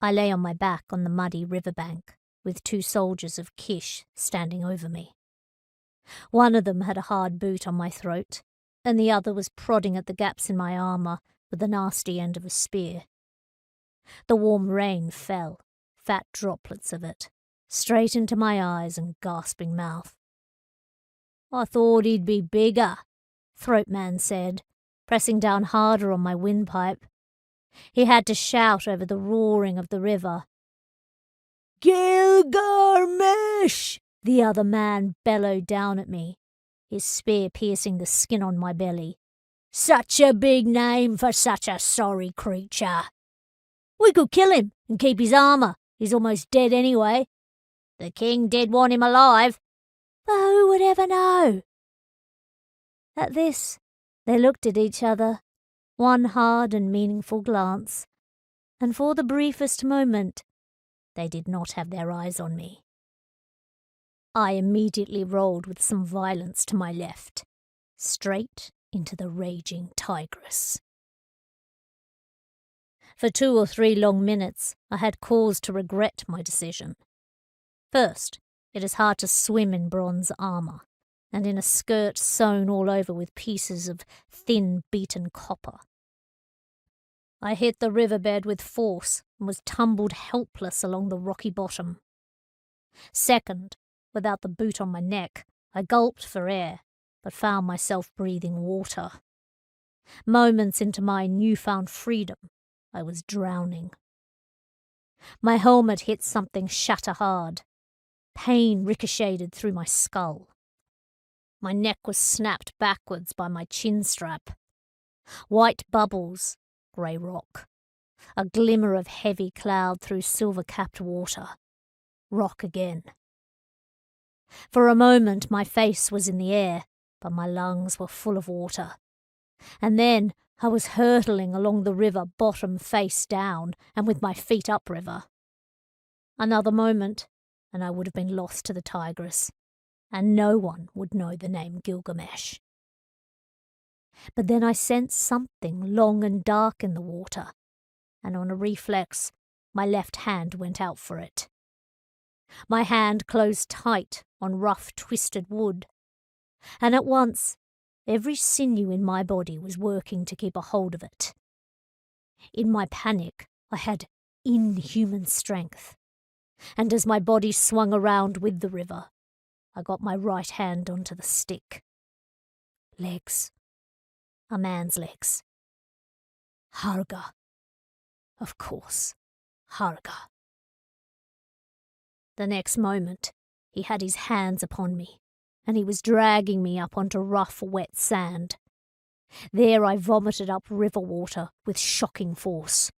I lay on my back on the muddy riverbank, with 2 soldiers of Kish standing over me. One of them had a hard boot on my throat, and the other was prodding at the gaps in my armour with the nasty end of a spear. The warm rain fell, fat droplets of it, straight into my eyes and gasping mouth. "I thought he'd be bigger," Throatman said, pressing down harder on my windpipe. He had to shout over the roaring of the river. "Gilgamesh!" the other man bellowed down at me, his spear piercing the skin on my belly. "Such a big name for such a sorry creature." "We could kill him and keep his armour. He's almost dead anyway." "The king did want him alive." "But who would ever know?" At this, they looked at each other, one hard and meaningful glance, and for the briefest moment, they did not have their eyes on me. I immediately rolled with some violence to my left, straight into the raging Tigris. For 2 or 3 long minutes, I had cause to regret my decision. First, it is hard to swim in bronze armour, and in a skirt sewn all over with pieces of thin, beaten copper. I hit the riverbed with force and was tumbled helpless along the rocky bottom. Second, without the boot on my neck, I gulped for air, but found myself breathing water. Moments into my newfound freedom, I was drowning. My helmet hit something shatter hard. Pain ricocheted through my skull. My neck was snapped backwards by my chin strap. White bubbles, grey rock. A glimmer of heavy cloud through silver-capped water. Rock again. For a moment my face was in the air, but my lungs were full of water. And then I was hurtling along the river bottom face down and with my feet upriver. Another moment, and I would have been lost to the Tigris, and no one would know the name Gilgamesh. But then I sensed something long and dark in the water, and on a reflex, my left hand went out for it. My hand closed tight on rough, twisted wood, and at once every sinew in my body was working to keep a hold of it. In my panic, I had inhuman strength, and as my body swung around with the river, I got my right hand onto the stick. Legs. A man's legs. Harga. Of course, Harga. The next moment, he had his hands upon me, and he was dragging me up onto rough, wet sand. There I vomited up river water with shocking force.